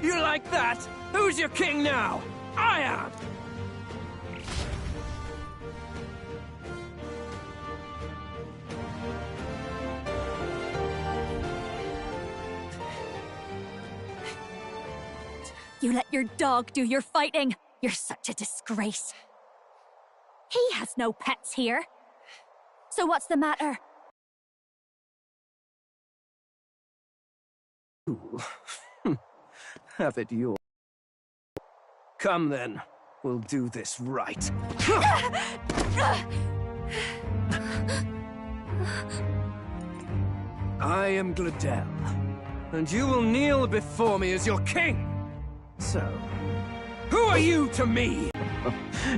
You like that? Who's your king now? I am! You let your dog do your fighting. You're such a disgrace. He has no pets here. So what's the matter? Have it your... Come then, we'll do this right. I am Gladel, and you will kneel before me as your king. So, who are you to me?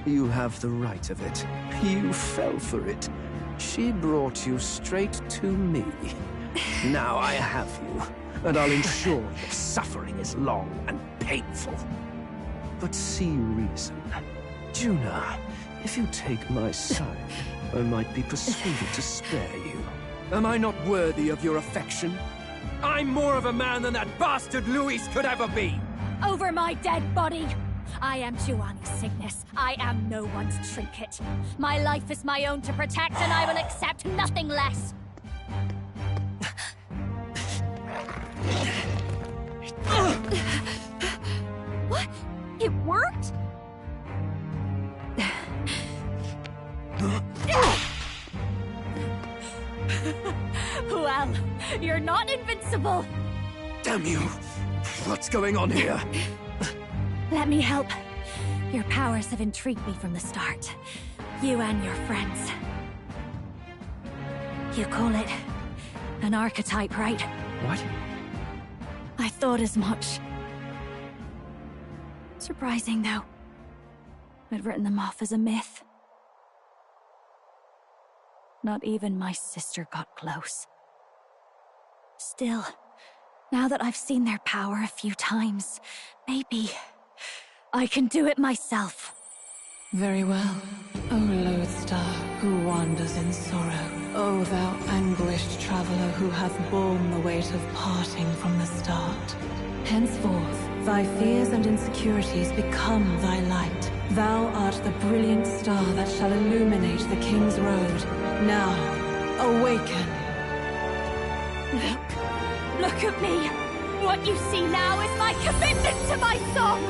You have the right of it. You fell for it. She brought you straight to me. Now I have you, and I'll ensure your suffering is long and painful. But see reason. Juna, if you take my side, I might be persuaded to spare you. Am I not worthy of your affection? I'm more of a man than that bastard Luis could ever be! Over my dead body! I am Giovanni Cygnus. I am no one's trinket. My life is my own to protect, and I will accept nothing less. What? It worked? Well, you're not invincible. Damn you! What's going on here? Let me help. Your powers have intrigued me from the start. You and your friends. You call it an archetype, right? What? I thought as much. Surprising, though. I'd written them off as a myth. Not even my sister got close. Still, now that I've seen their power a few times, maybe I can do it myself. Very well. O lodestar, who wanders in sorrow. O thou anguished traveler who hath borne the weight of parting from the start. Henceforth, thy fears and insecurities become thy light. Thou art the brilliant star that shall illuminate the King's Road. Now, awaken. Look at me. What you see now is my commitment to my song.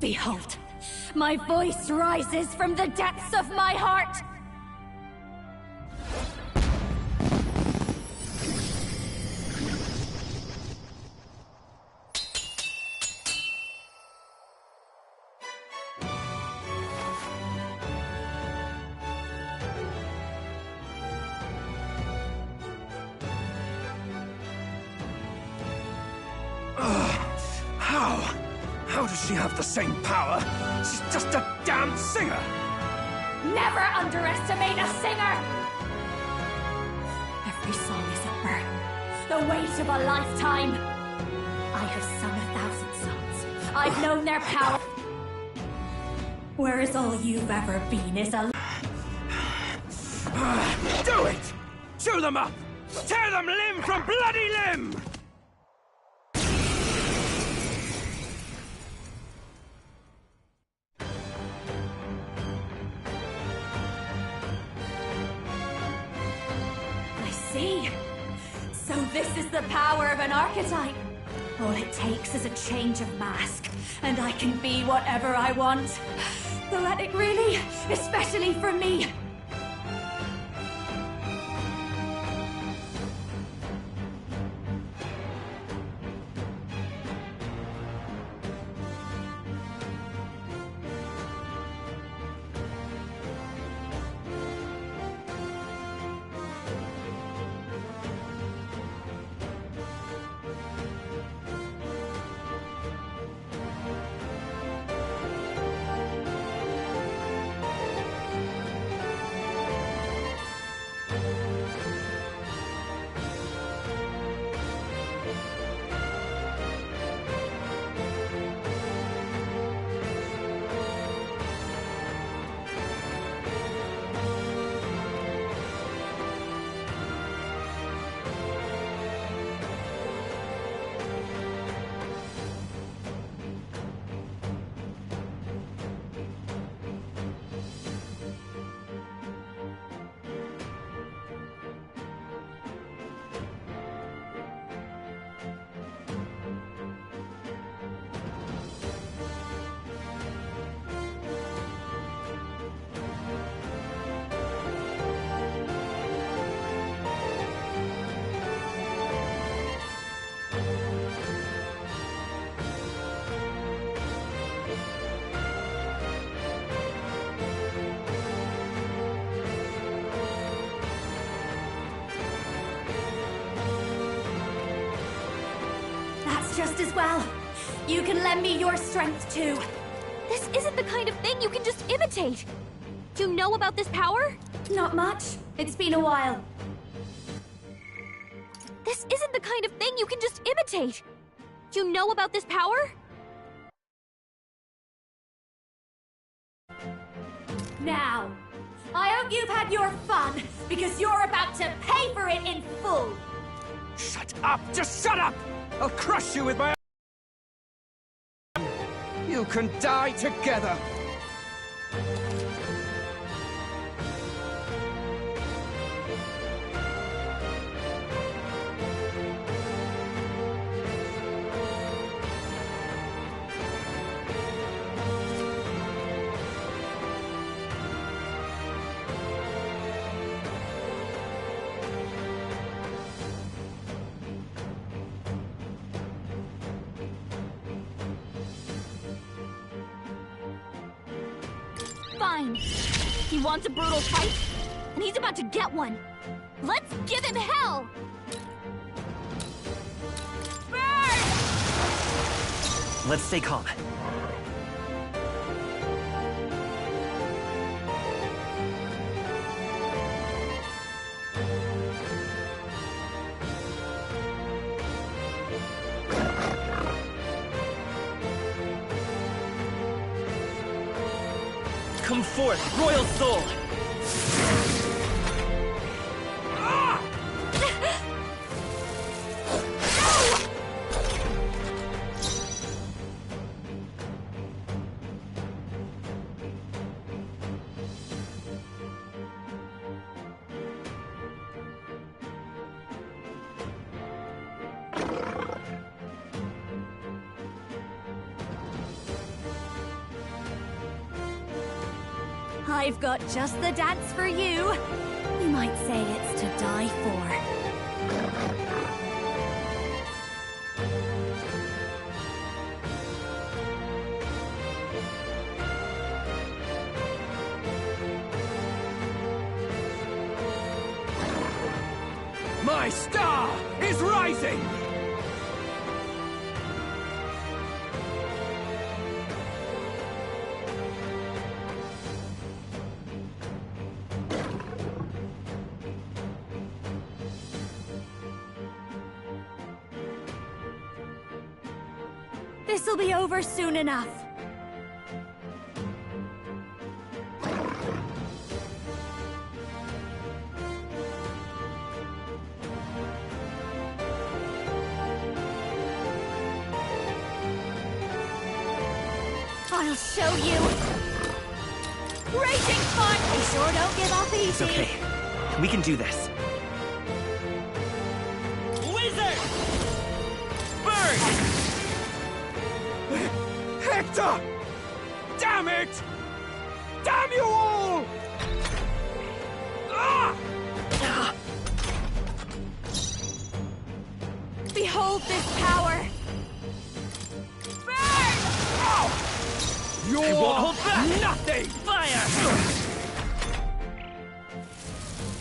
Behold, my voice rises from the depths of my heart. How does she have the same power? She's just a damn singer! Never underestimate a singer! Every song is a burden, the weight of a lifetime. I have sung 1,000 songs. I've known their power. Whereas all you've ever been is a... Do it! Chew them up! Tear them limb from bloody limb! So this is the power of an archetype. All it takes is a change of mask, and I can be whatever I want. Poetic, really, especially for me. just as well. You can lend me your strength too. This isn't the kind of thing you can just imitate. Do you know about this power? Not much. It's been a while. This isn't the kind of thing you can just imitate. Do you know about this power? Now, I hope you've had your fun, because you're about to pay for it in full. Shut up! Just shut up! I'll crush you with my... You can die together! Fine. He wants a brutal fight, and he's about to get one. Let's give him hell! Burn! Let's stay calm. Come forth, Royal Soul! I've got just the dance for you. You might say it's to die for. My star is rising! This'll be over soon enough. I'll show you. Raging fun! We sure don't give up easy. It's okay. We can do this. Wizard! Burn! Hector! Damn it! Damn you all! Ah! Behold this power! Burn! Ow! You're I won't hold back! nothing! Fire!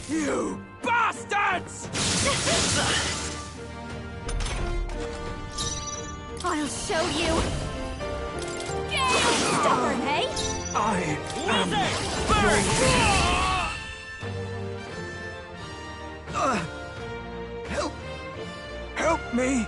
You bastards! I'll show you. Stubborn, hey? I am... Help! Help me!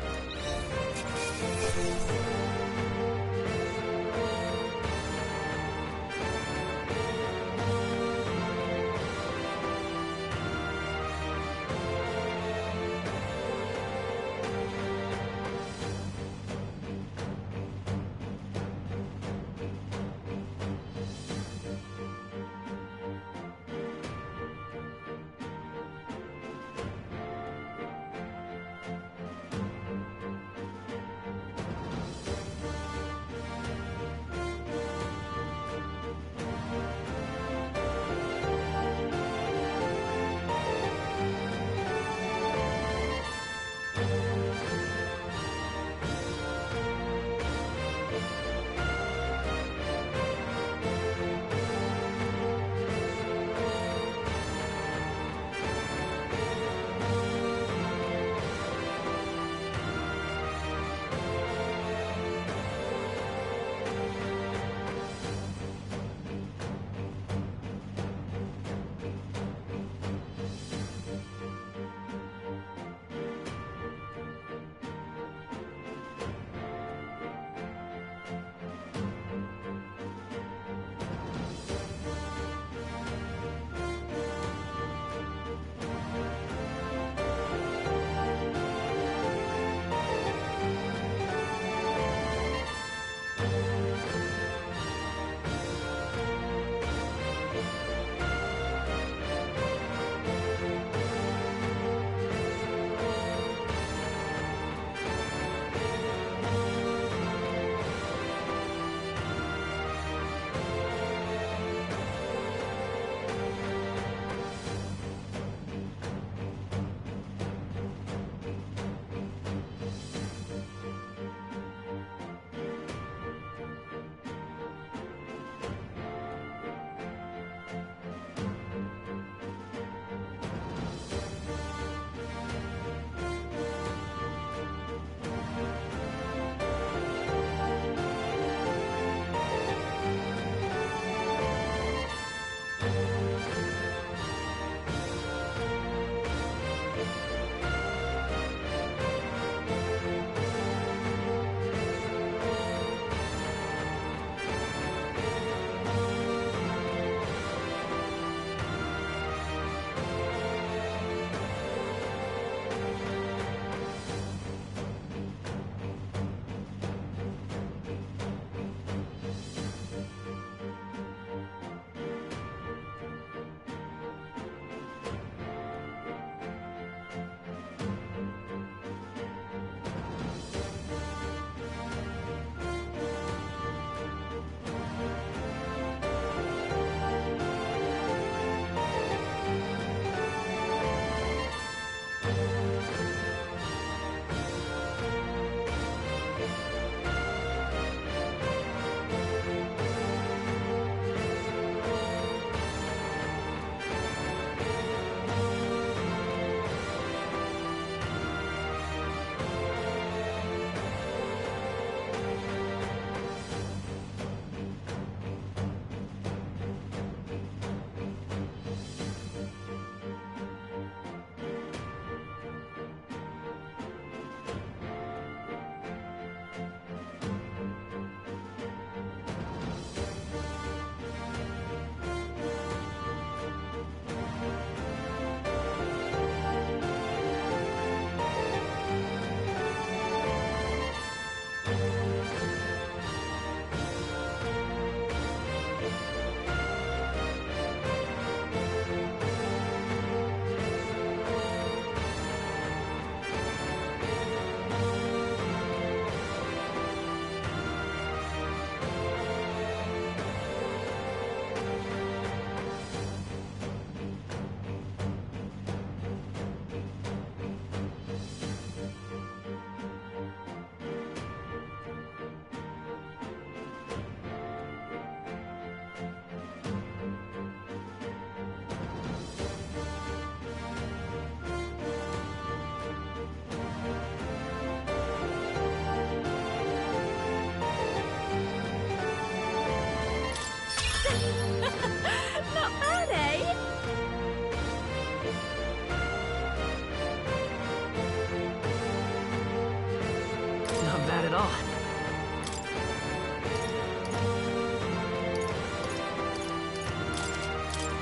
it on.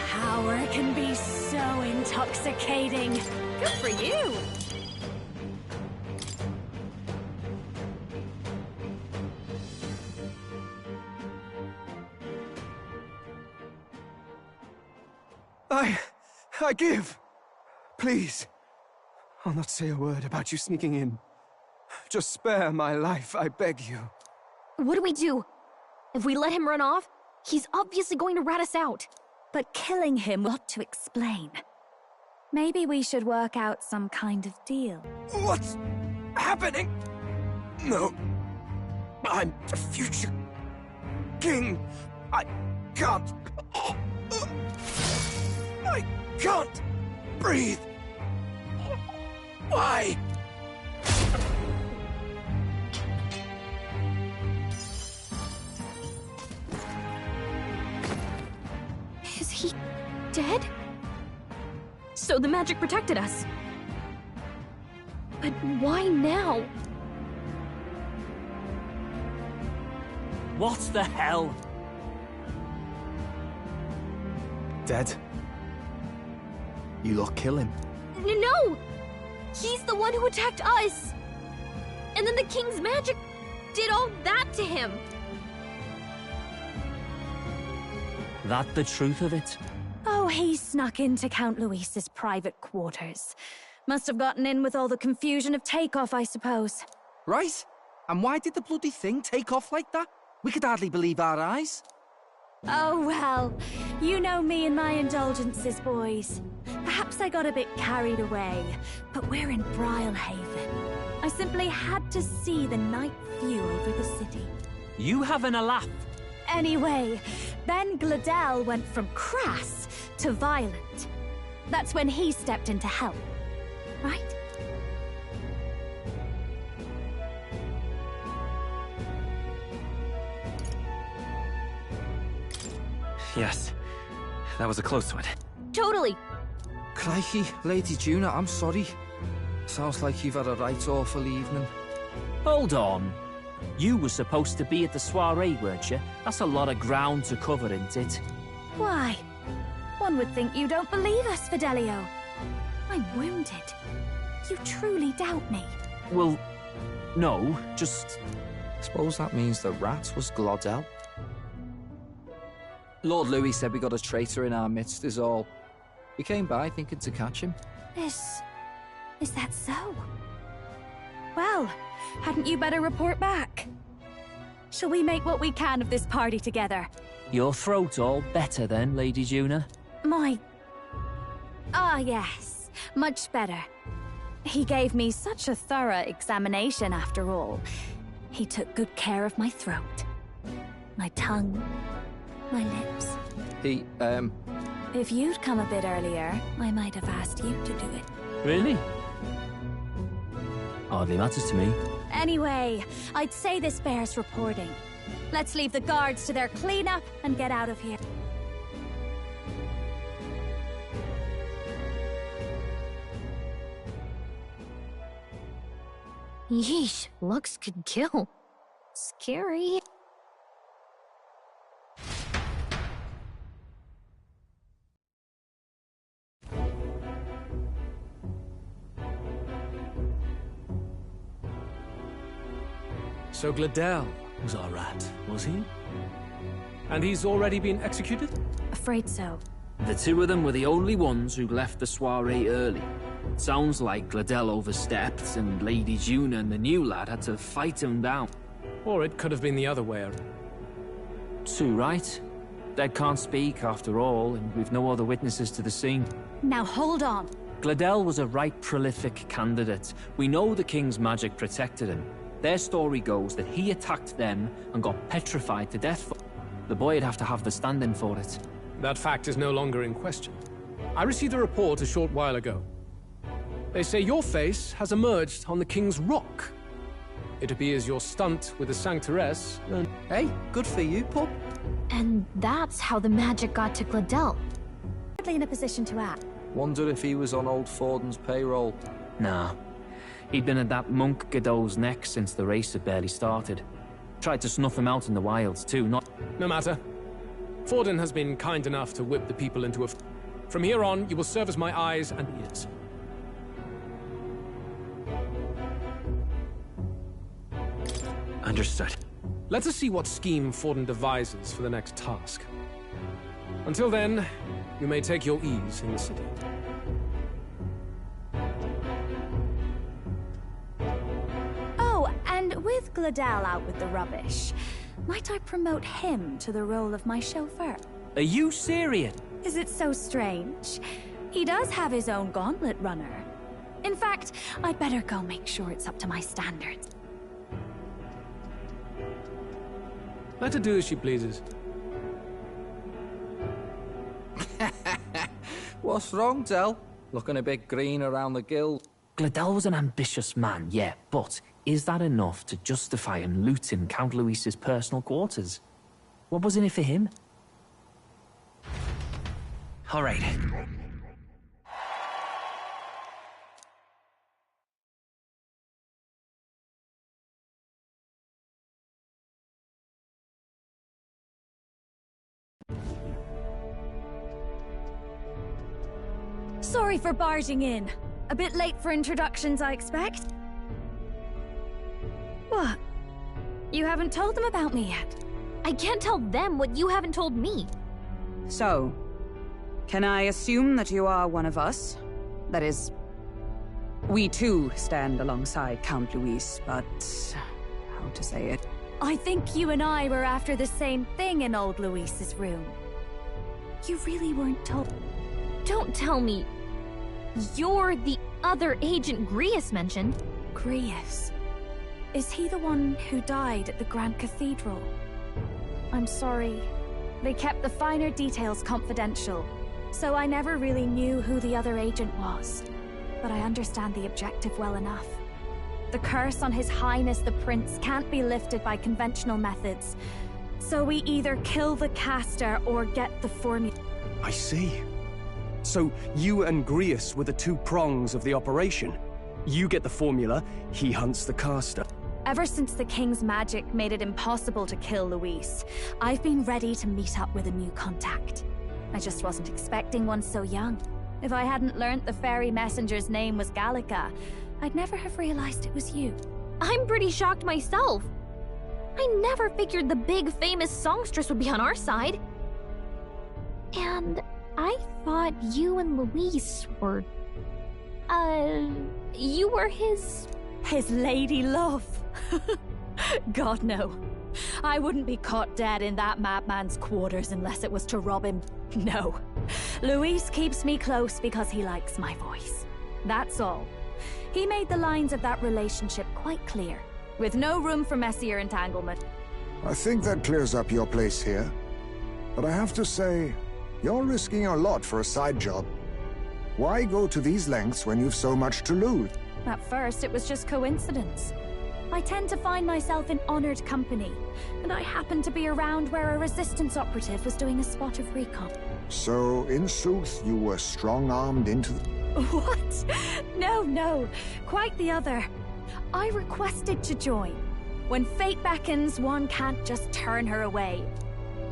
Power can be so intoxicating. Good for you. I give. Please. I'll not say a word about you sneaking in. Just spare my life, I beg you. What do we do? If we let him run off, he's obviously going to rat us out. But killing him will have to explain. Maybe we should work out some kind of deal. What's happening? No. I'm the future king. I can't. I can't breathe. Why? Is he dead? So the magic protected us. But why now? What the hell? Dead? You lot kill him. No! He's the one who attacked us! And then the king's magic did all that to him! That the truth of it? Oh, he snuck into Count Luis's private quarters. Must have gotten in with all the confusion of takeoff, I suppose. Right? And why did the bloody thing take off like that? We could hardly believe our eyes. Oh, well, you know me and my indulgences, boys. Perhaps I got a bit carried away, but we're in Brilehaven. I simply had to see the night view over the city. You having a laugh? Anyway, then Gladel went from crass to violent. That's when he stepped in to help, right? Yes. That was a close one. Totally! Crikey, Lady Juna, I'm sorry. Sounds like you've had a right awful evening. Hold on. You were supposed to be at the soiree, weren't you? That's a lot of ground to cover, isn't it? Why? One would think you don't believe us, Fidelio. I'm wounded. You truly doubt me. Well, no, just... Suppose that means the rat was Glodell. Lord Louis said we got a traitor in our midst is all. We came by thinking to catch him. Is that so? Well, hadn't you better report back? Shall we make what we can of this party together? Your throat all better then, Lady Juna? Ah, yes. Much better. He gave me such a thorough examination after all. He took good care of my throat. My tongue. My lips. If you'd come a bit earlier, I might have asked you to do it. Really? Hardly matters to me. Anyway, I'd say this bears reporting. Let's leave the guards to their cleanup and get out of here. Yeesh, looks could kill. Scary. So Gladel was our rat, was he? And he's already been executed? Afraid so. The two of them were the only ones who left the soiree early. Sounds like Gladel overstepped, and Lady Juna and the new lad had to fight him down. Or it could have been the other way around. Too right. Dead can't speak, after all, and we've no other witnesses to the scene. Now hold on. Gladel was a right prolific candidate. We know the king's magic protected him. Their story goes that he attacked them and got petrified to death. The boy'd have to have the stand-in for it. That fact is no longer in question. I received a report a short while ago. They say your face has emerged on the King's Rock. It appears your stunt with the Sanctoress... Hey, good for you, pup. And that's how the magic got to Gladel. Hardly in a position to act. Wonder if he was on old Forden's payroll. Nah. He'd been at that monk Godot's neck since the race had barely started. Tried to snuff him out in the wilds too, not... No matter. Forden has been kind enough to whip the people into a... From here on, you will serve as my eyes and ears. Understood. Let us see what scheme Forden devises for the next task. Until then, you may take your ease in the city. Oh, and with Gladel out with the rubbish, might I promote him to the role of my chauffeur? Are you serious? Is it so strange? He does have his own gauntlet runner. In fact, I'd better go make sure it's up to my standards. Let her do as she pleases. What's wrong, Del? Looking a bit green around the gills. Gladel was an ambitious man, yeah, but is that enough to justify him looting Count Luis's personal quarters? What was in it for him? All right. Sorry for barging in. A bit late for introductions, I expect. What? You haven't told them about me yet? I can't tell them what you haven't told me. So, can I assume that you are one of us? That is, we too stand alongside Count Luis, but how to say it? I think you and I were after the same thing in old Luis's room. You really weren't told. Don't tell me you're the other agent Grius mentioned. Grius? Is he the one who died at the Grand Cathedral? I'm sorry. They kept the finer details confidential, so I never really knew who the other agent was. But I understand the objective well enough. The curse on His Highness the Prince can't be lifted by conventional methods, so we either kill the caster or get the formula. I see. So you and Grius were the two prongs of the operation. You get the formula, he hunts the caster. Ever since the King's magic made it impossible to kill Luis, I've been ready to meet up with a new contact. I just wasn't expecting one so young. If I hadn't learnt the fairy messenger's name was Gallica, I'd never have realized it was you. I'm pretty shocked myself. I never figured the big famous songstress would be on our side. And I thought you and Luis were... you were his... His lady love. God, no. I wouldn't be caught dead in that madman's quarters unless it was to rob him. No. Luis keeps me close because he likes my voice. That's all. He made the lines of that relationship quite clear, with no room for messier entanglement. I think that clears up your place here. But I have to say, you're risking a lot for a side job. Why go to these lengths when you've so much to lose? At first, it was just coincidence. I tend to find myself in honored company, and I happened to be around where a resistance operative was doing a spot of recon. So, in sooth, you were strong-armed into the... What? No. Quite the other. I requested to join. When fate beckons, one can't just turn her away.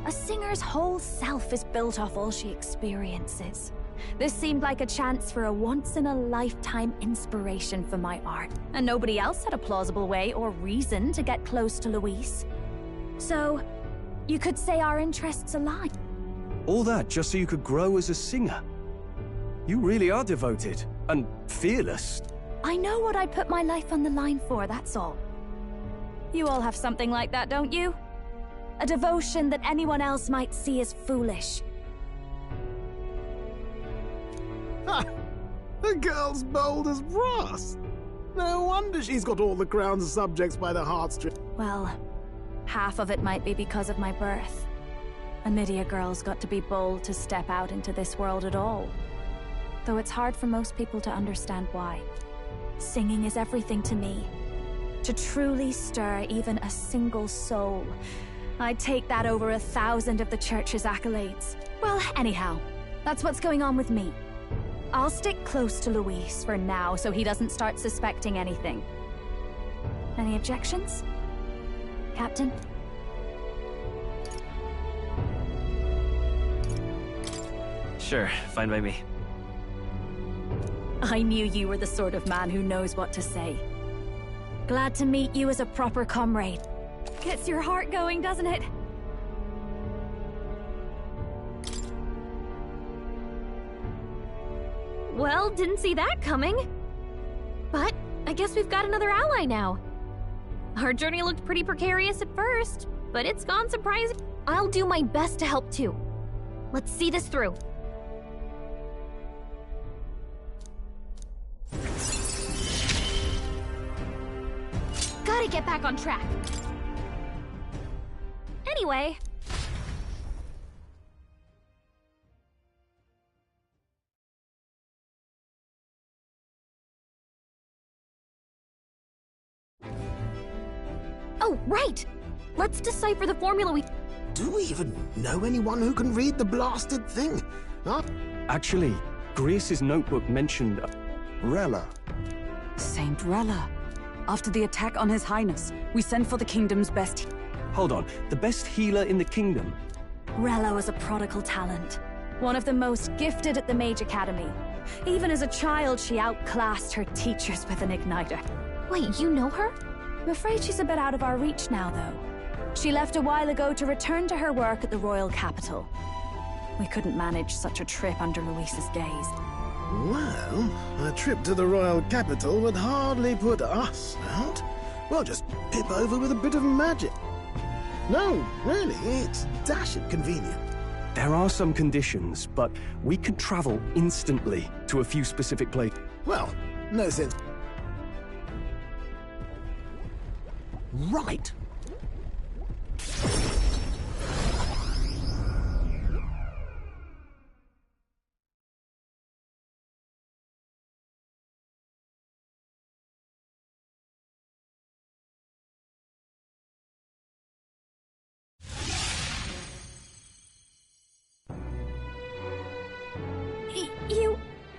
A singer's whole self is built off all she experiences. This seemed like a chance for a once-in-a-lifetime inspiration for my art, and nobody else had a plausible way or reason to get close to Luis. So, you could say our interests align. All that just so you could grow as a singer. You really are devoted, and fearless. I know what I'd put my life on the line for, that's all. You all have something like that, don't you? A devotion that anyone else might see as foolish. Ha! The girl's bold as brass. No wonder she's got all the crown's subjects by the heartstrings. Well, half of it might be because of my birth. A Midia girl's got to be bold to step out into this world at all. Though it's hard for most people to understand why. Singing is everything to me. To truly stir even a single soul, I'd take that over 1,000 of the church's accolades. Well, anyhow, that's what's going on with me. I'll stick close to Luis for now so he doesn't start suspecting anything. Any objections? Captain? Sure, fine by me. I knew you were the sort of man who knows what to say. Glad to meet you as a proper comrade. Gets your heart going, doesn't it? Well, didn't see that coming. But I guess we've got another ally now. Our journey looked pretty precarious at first, but it's gone surprising. I'll do my best to help too. Let's see this through. Gotta get back on track. Anyway. Oh, right! Let's decipher the formula we... Do we even know anyone who can read the blasted thing? Huh? Actually, Grease's notebook mentioned... Rella. Saint Rella. After the attack on His Highness, we sent for the kingdom's best... Hold on, the best healer in the kingdom? Rella was a prodigal talent. One of the most gifted at the Mage Academy. Even as a child, she outclassed her teachers with an igniter. Wait, you know her? I'm afraid she's a bit out of our reach now, though. She left a while ago to return to her work at the royal capital. We couldn't manage such a trip under Luis's gaze. Well, a trip to the royal capital would hardly put us out. We'll just pip over with a bit of magic. No, really, it's dashed convenient. There are some conditions, but we can travel instantly to a few specific places. Well, no sense. Right.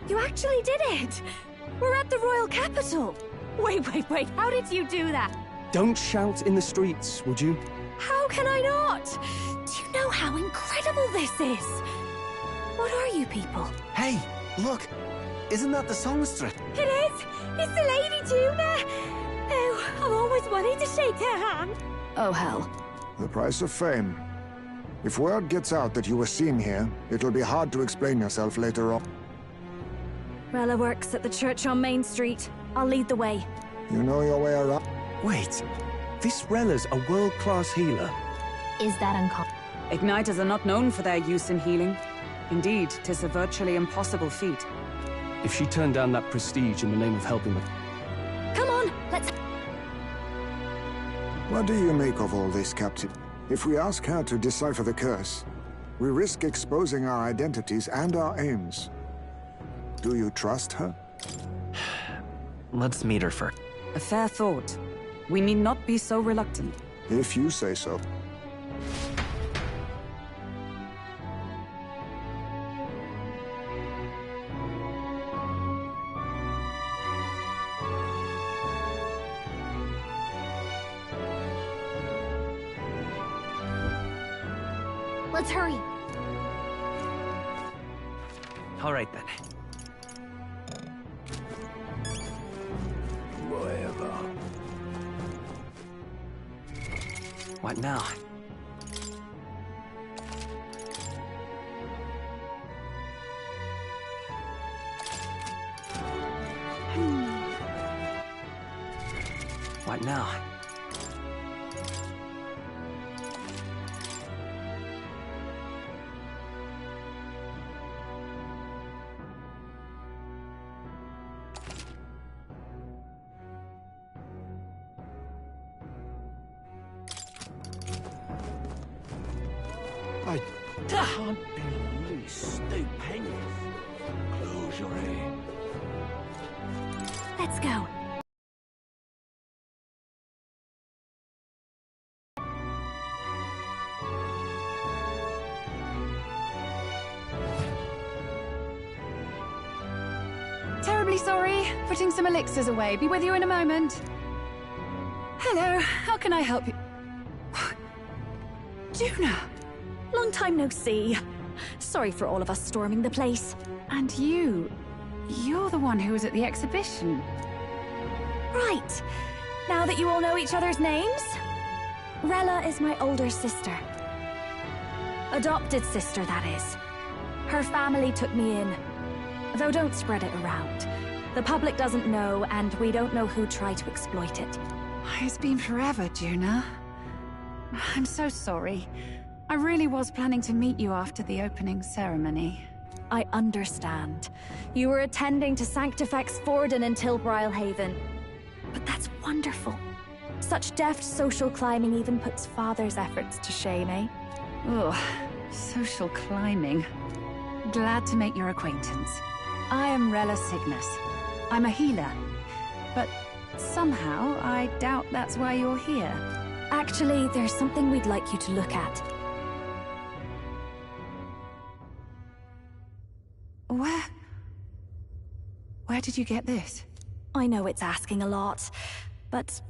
You actually did it! We're at the royal capital! Wait, how did you do that? Don't shout in the streets, would you? How can I not? Do you know how incredible this is? What are you people? Hey, look! Isn't that the songstress? It is! It's the Lady Juna! Oh, I've always wanted to shake her hand. Oh, hell. The price of fame. If word gets out that you were seen here, it'll be hard to explain yourself later on. Rella works at the church on Main Street. I'll lead the way. You know your way around? Wait, this Rella's a world-class healer. Is that uncommon? Igniters are not known for their use in healing. Indeed, 'tis a virtually impossible feat. If she turned down that prestige in the name of helping the... Come on, let's... What do you make of all this, Captain? If we ask her to decipher the curse, we risk exposing our identities and our aims. Do you trust her? Let's meet her first. A fair thought. We need not be so reluctant. If you say so. Let's hurry. All right, then. What now? What now? I can't believe stupendous. Close your eyes. Let's go. Really sorry. Putting some elixirs away. Be with you in a moment. Hello, how can I help you? Juna! Long time no see. Sorry for all of us storming the place. And you're the one who was at the exhibition. Right. Now that you all know each other's names, Rella is my older sister. Adopted sister, that is. Her family took me in. Though don't spread it around. The public doesn't know, and we don't know who tried to exploit it. It's been forever, Juna. I'm so sorry. I really was planning to meet you after the opening ceremony. I understand. You were attending to Sanctifex Forden in Tilbrile Haven. But that's wonderful. Such deft social climbing even puts Father's efforts to shame, eh? Ugh, social climbing. Glad to make your acquaintance. I am Rella Cygnus. I'm a healer. But somehow, I doubt that's why you're here. Actually, there's something we'd like you to look at. Where did you get this? I know it's asking a lot, but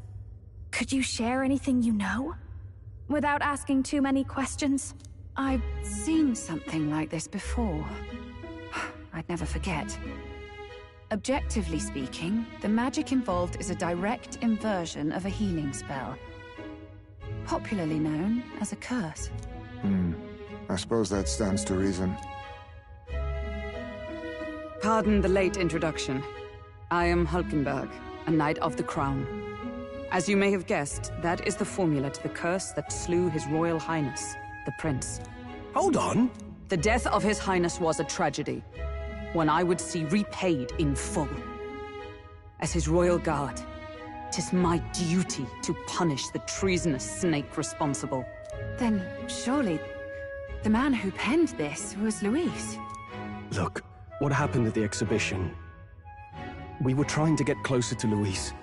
could you share anything you know? Without asking too many questions? I've seen something like this before. I'd never forget. Objectively speaking, the magic involved is a direct inversion of a healing spell. Popularly known as a curse. I suppose that stands to reason. Pardon the late introduction. I am Hulkenberg, a Knight of the Crown. As you may have guessed, that is the formula to the curse that slew His Royal Highness, the Prince. Hold on! The death of His Highness was a tragedy, one I would see repaid in full. As His Royal Guard, 'tis my duty to punish the treasonous snake responsible. Then, surely, the man who penned this was Luis. Look, what happened at the exhibition? We were trying to get closer to Luis.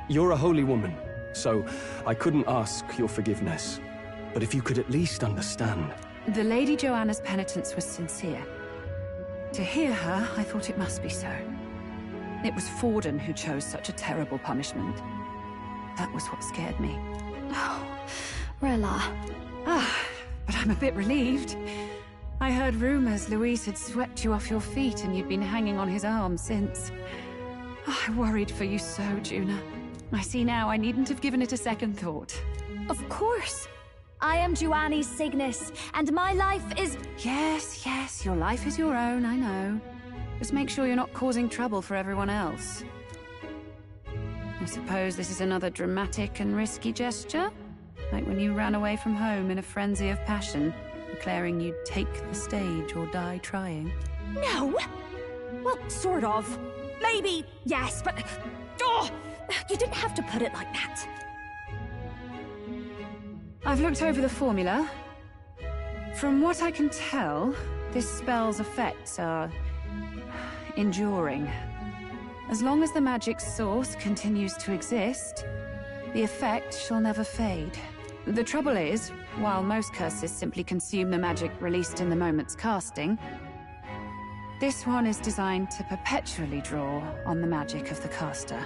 You're a holy woman, so I couldn't ask your forgiveness. But if you could at least understand. The Lady Joanna's penitence was sincere. To hear her, I thought it must be so. It was Forden who chose such a terrible punishment. That was what scared me. Oh, Rella. But I'm a bit relieved. I heard rumors Luis had swept you off your feet and you'd been hanging on his arm since. I worried for you so, Juna. I see now I needn't have given it a second thought. Of course. I am Juani Cygnus, and my life is... Yes, your life is your own, I know. Just make sure you're not causing trouble for everyone else. I suppose this is another dramatic and risky gesture? Like when you ran away from home in a frenzy of passion, declaring you'd take the stage or die trying. No! Well, sort of. Maybe, yes, but... Oh! You didn't have to put it like that. I've looked over the formula. From what I can tell, this spell's effects are... enduring. As long as the magic's source continues to exist, the effect shall never fade. The trouble is, while most curses simply consume the magic released in the moment's casting, this one is designed to perpetually draw on the magic of the caster.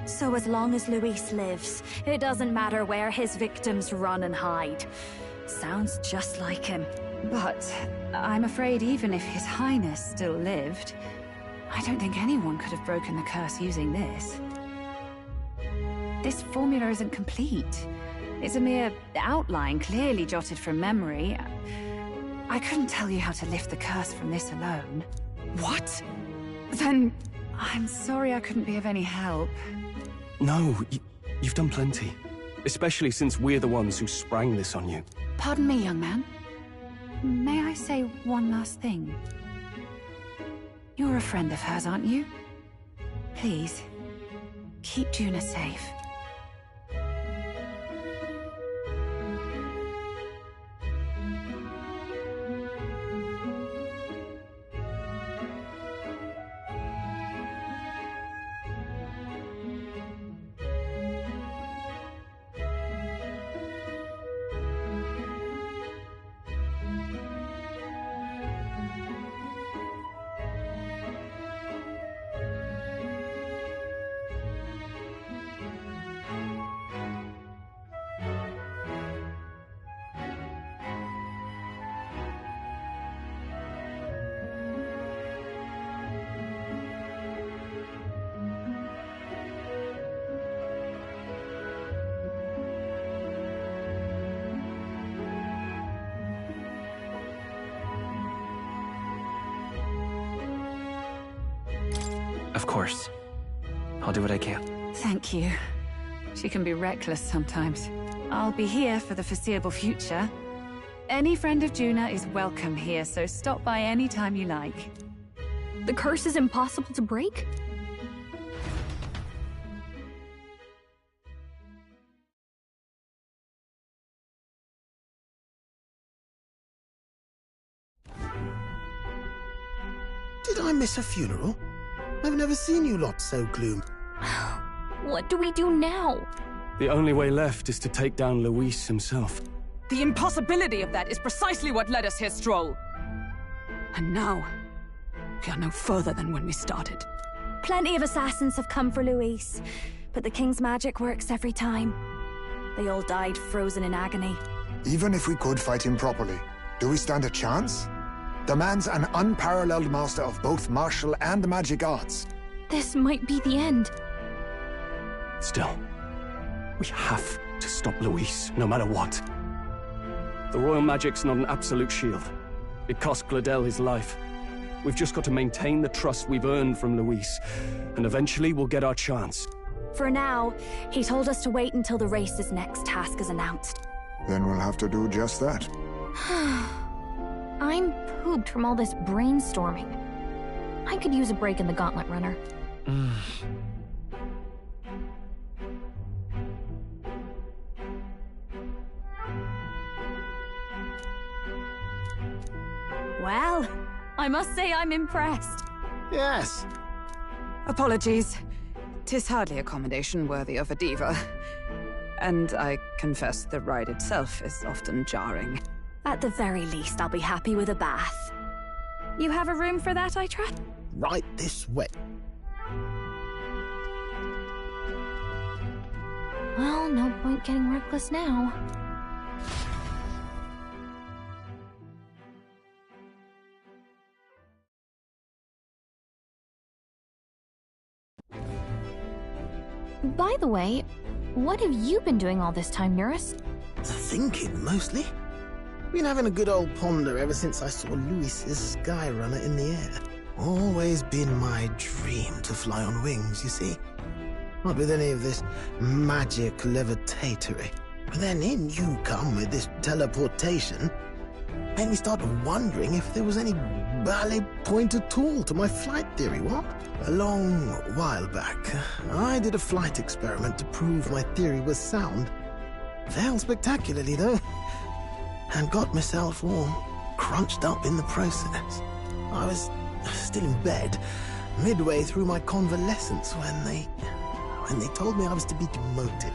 So as long as Luis lives, it doesn't matter where his victims run and hide. Sounds just like him. But I'm afraid even if His Highness still lived, I don't think anyone could have broken the curse using this. This formula isn't complete. It's a mere outline, clearly jotted from memory. I couldn't tell you how to lift the curse from this alone. What? Then I'm sorry I couldn't be of any help. No, you've done plenty. Especially since we're the ones who sprang this on you. Pardon me, young man. May I say one last thing? You're a friend of hers, aren't you? Please, keep Juna safe. Of course. I'll do what I can. Thank you. She can be reckless sometimes. I'll be here for the foreseeable future. Any friend of Juna is welcome here, so stop by any time you like. The curse is impossible to break? Did I miss a funeral? I've never seen you lot so gloomy. What do we do now? The only way left is to take down Luis himself. The impossibility of that is precisely what led us here, Stroll. And now, we are no further than when we started. Plenty of assassins have come for Luis, but the King's magic works every time. They all died frozen in agony. Even if we could fight him properly, do we stand a chance? The man's an unparalleled master of both martial and magic arts. This might be the end. Still, we have to stop Luis, no matter what. The royal magic's not an absolute shield. It cost Gladel his life. We've just got to maintain the trust we've earned from Luis, and eventually we'll get our chance. For now, he told us to wait until the race's next task is announced. Then we'll have to do just that. I'm pooped from all this brainstorming. I could use a break in the Gauntlet Runner. Well, I must say I'm impressed. Yes. Apologies. 'Tis hardly accommodation worthy of a diva. And I confess the ride itself is often jarring. At the very least, I'll be happy with a bath. You have a room for that, I trust? Right this way. Well, no point getting reckless now. By the way, what have you been doing all this time, Eurus? Thinking, mostly. Been having a good old ponder ever since I saw Luis's Skyrunner in the air. Always been my dream to fly on wings, you see. Not with any of this magic levitatory. But then in you come with this teleportation. Made me start wondering if there was any ballet point at all to my flight theory, what? A long while back, I did a flight experiment to prove my theory was sound. Failed spectacularly, though. And got myself all crunched up in the process. I was still in bed, midway through my convalescence when they told me I was to be demoted.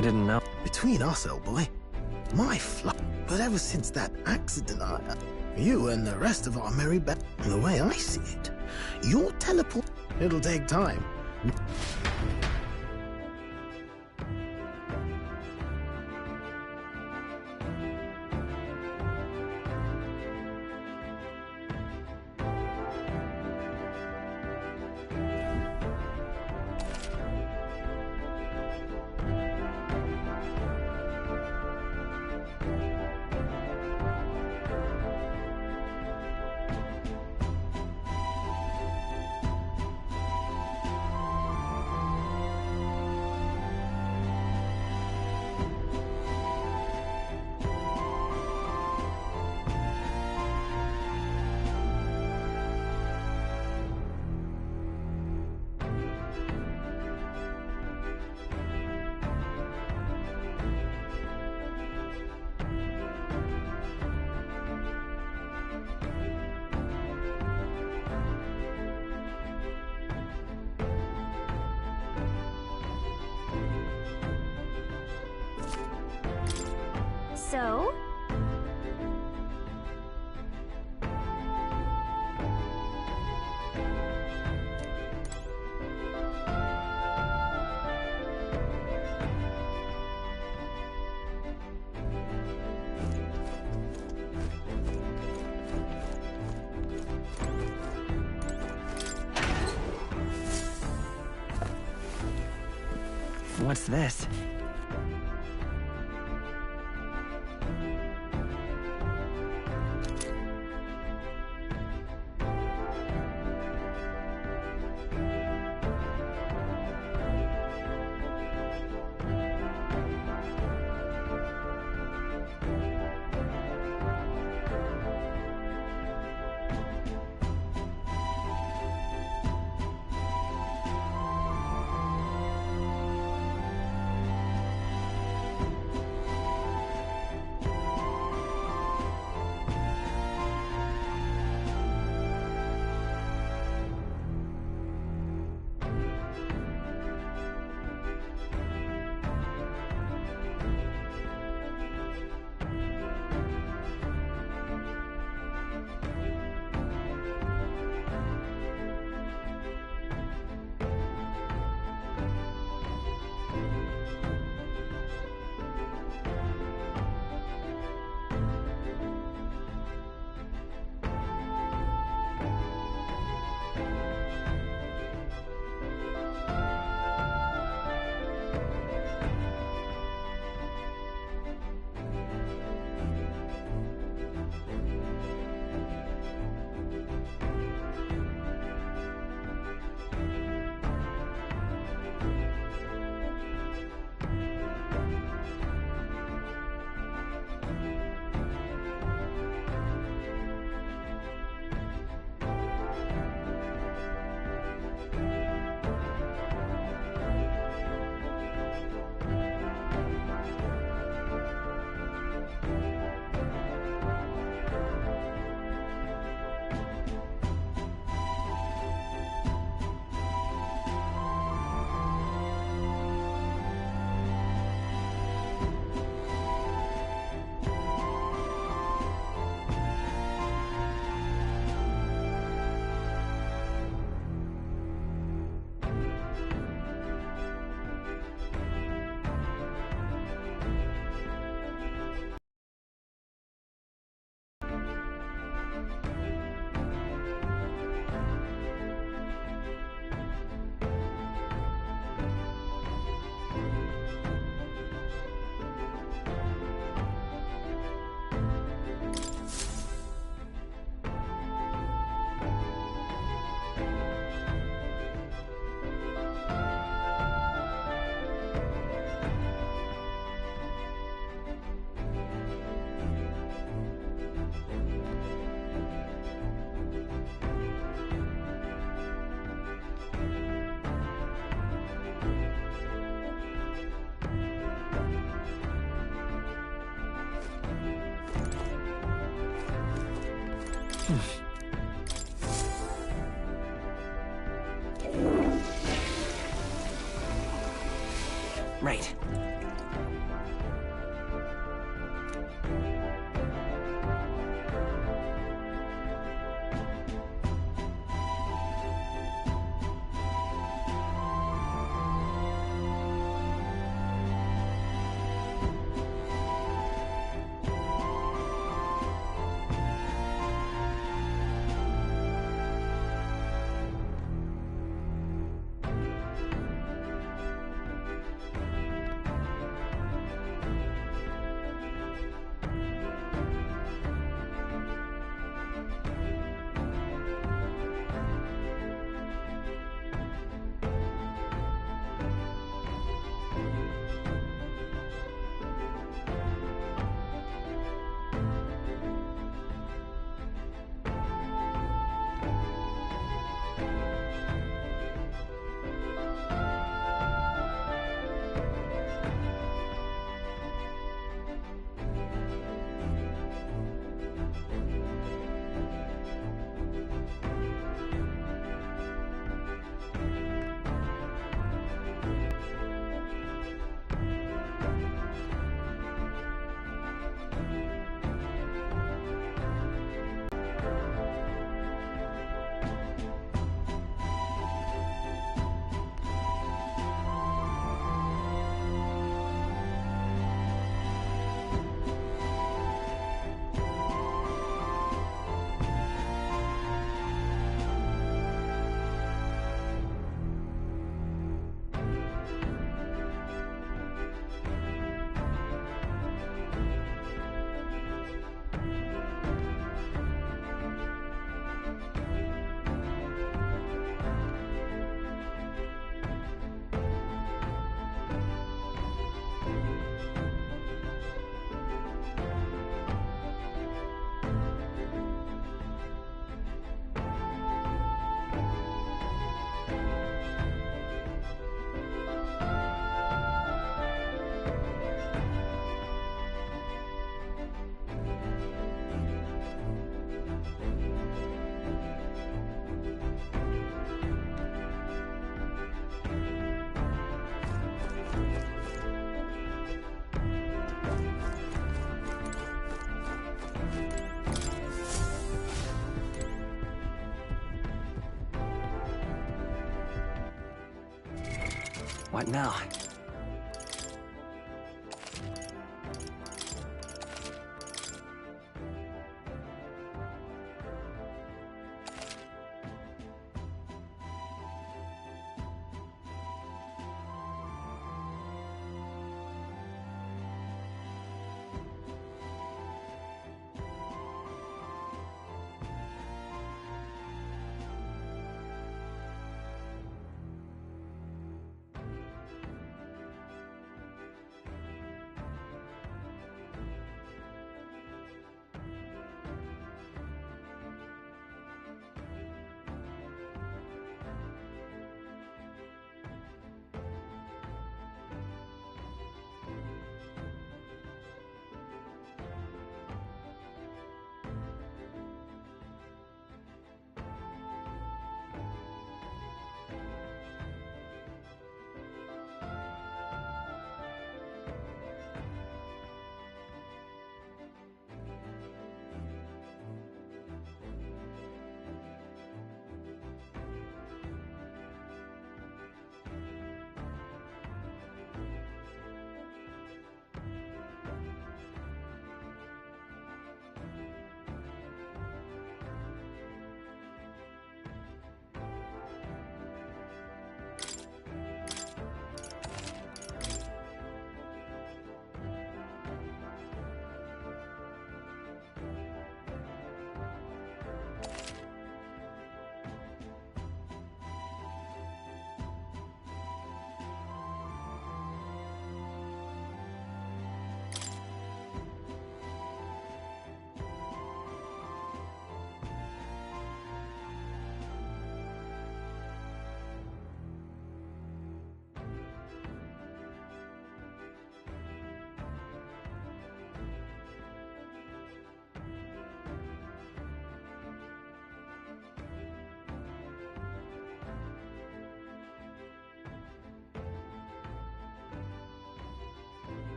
I didn't know. Between us, old boy, my fluff. But ever since that accident, you and the rest of our merry band, the way I see it, your teleport, it'll take time. So? What's this? Right. What now?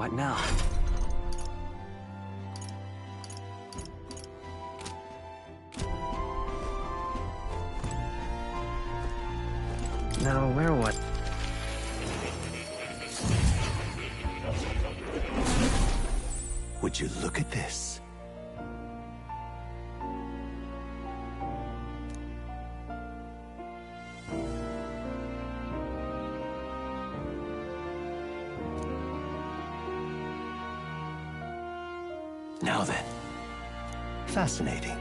What now? Now, where what? Would you look at this? Now then, fascinating.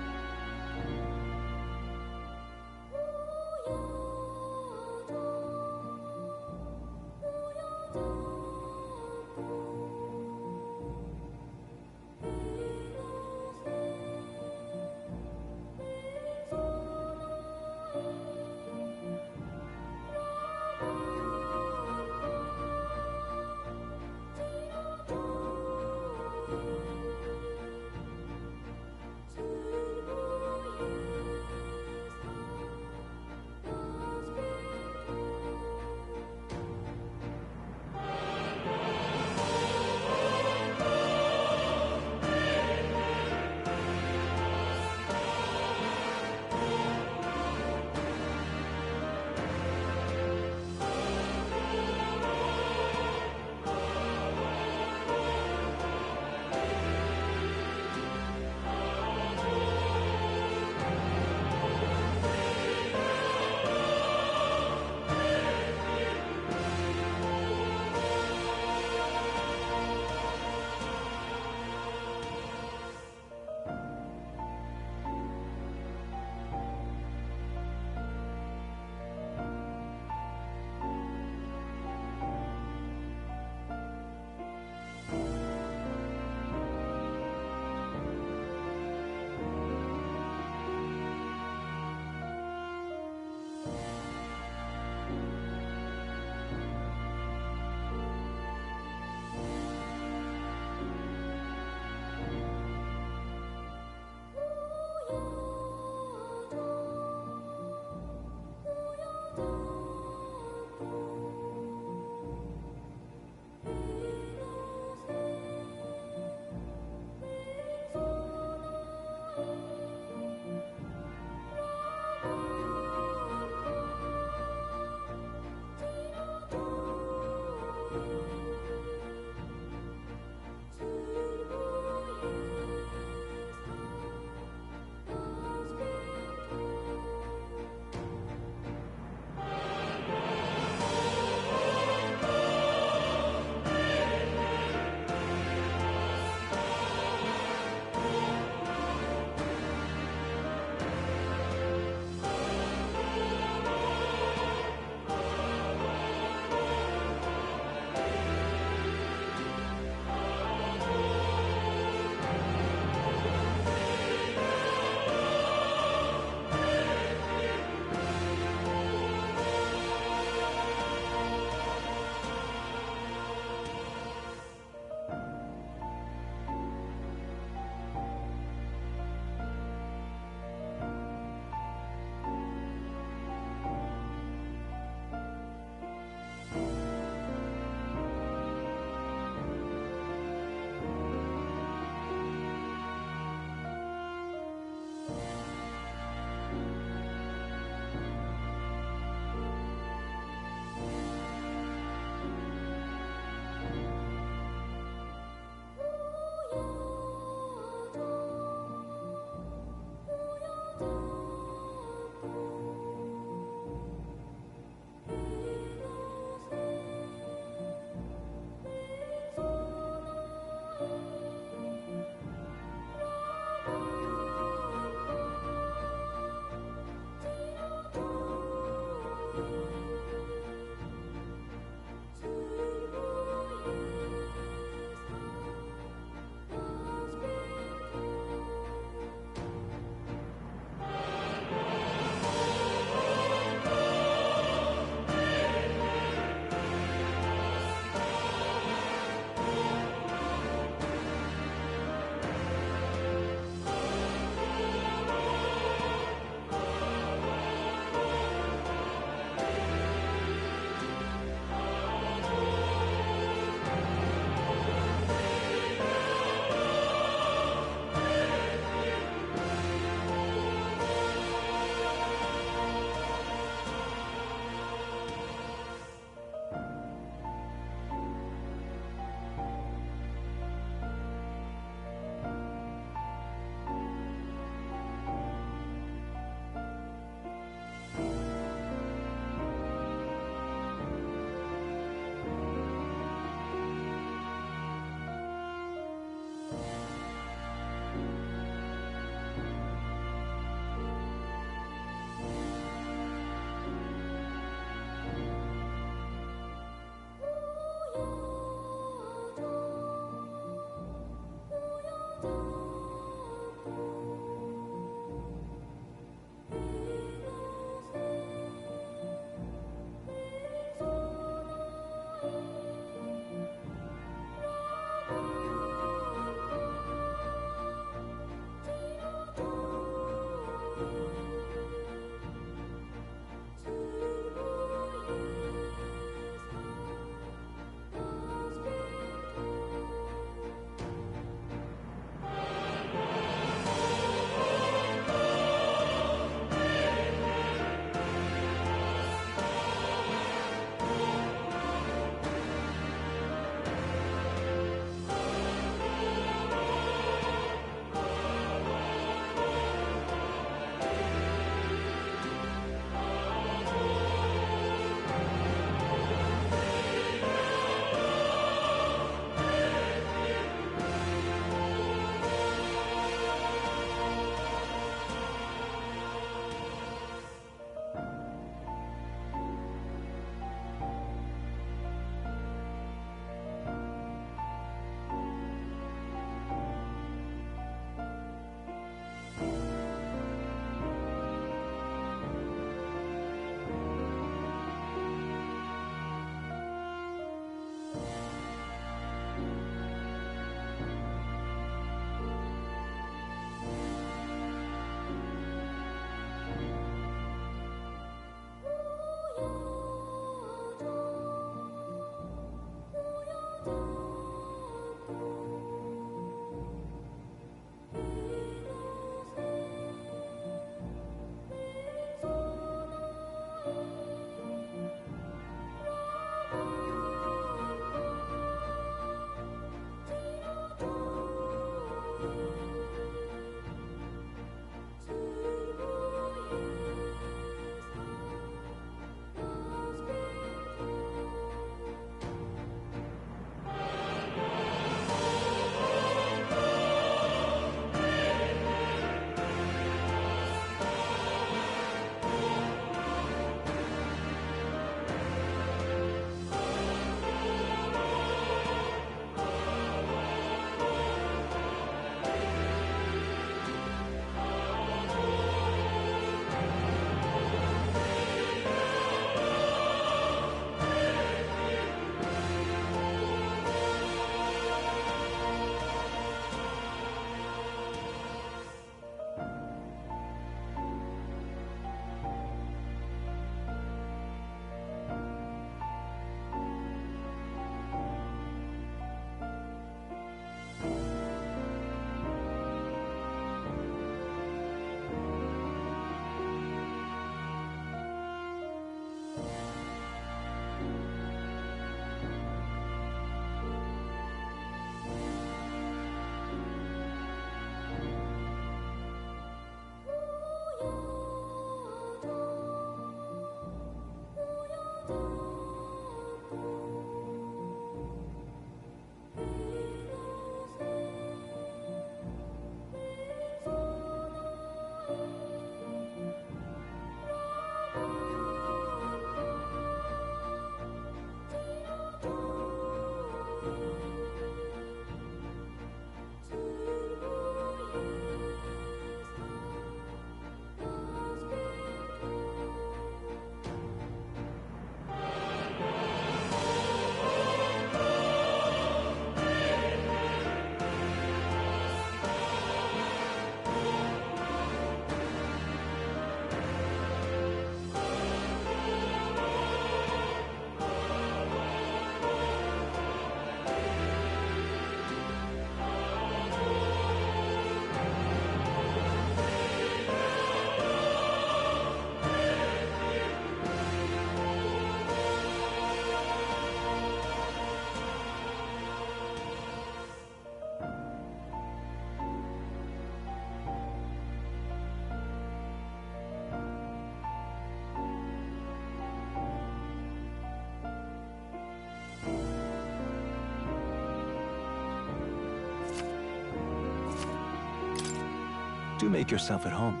Do make yourself at home.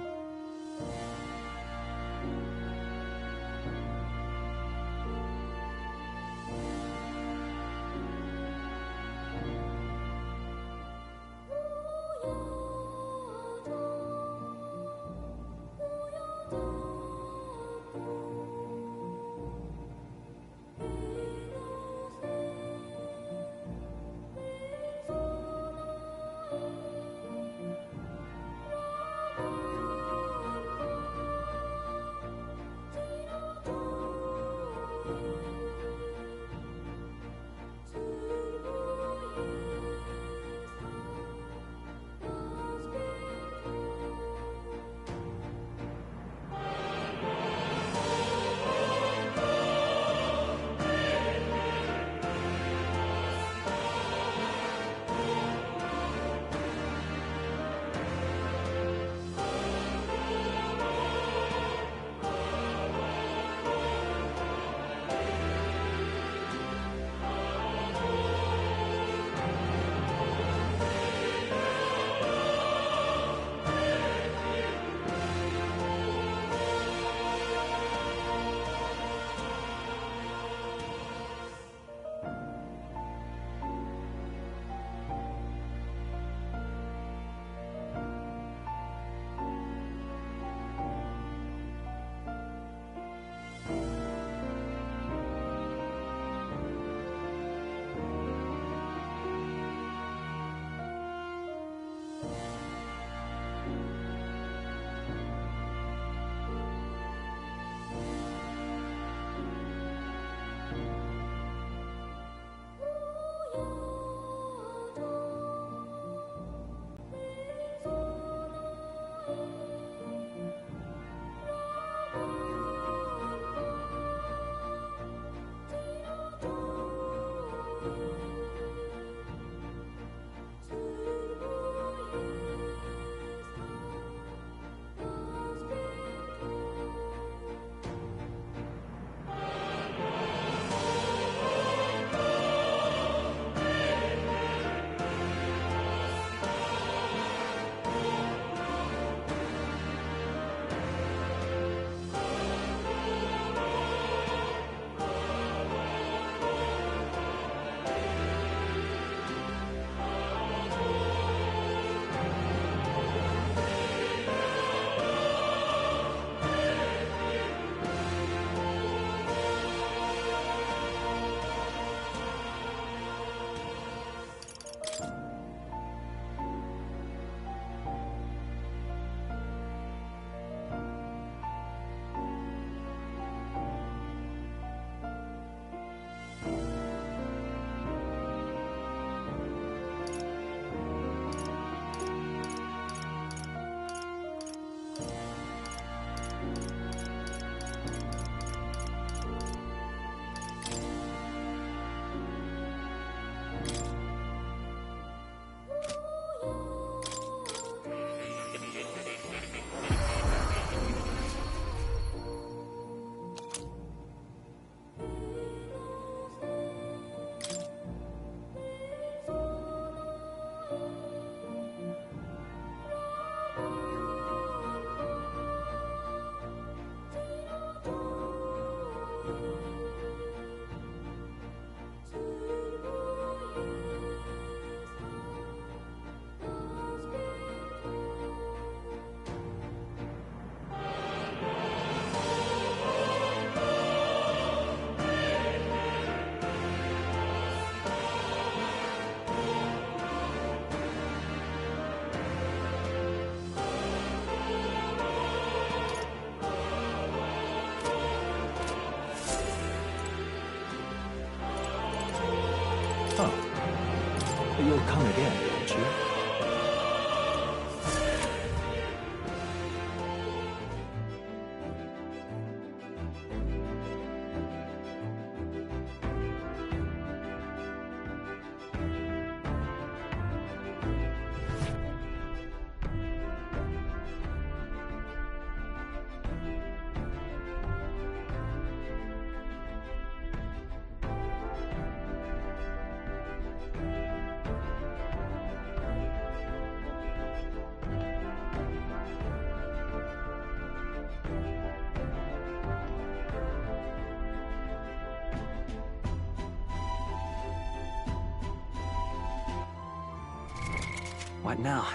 You'll come again, won't you? What now?